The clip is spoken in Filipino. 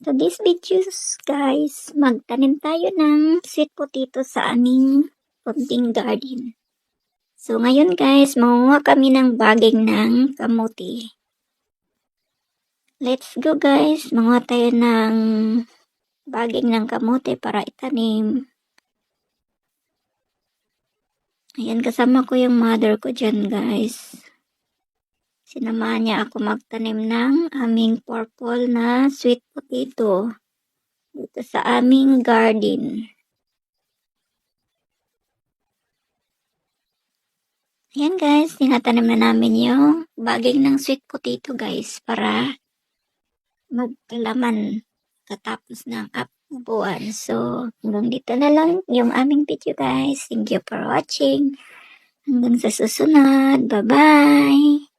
So this videos guys, magtanim tayo ng sweet potato sa aming konting garden. So ngayon guys, mangunguha kami ng baging ng kamote. Let's go guys, manguha tayo ng baging ng kamote para itanim. Ayan, kasama ko yung mother ko dyan guys. Sinamahan niya ako magtanim ng aming purple na sweet potato dito sa aming garden. Ayan guys, tinatanim na namin yung baging ng sweet potato guys para magkalaman katapos ng buwan. So, hanggang dito na lang yung aming video guys. Thank you for watching. Hanggang sa susunod. Bye-bye!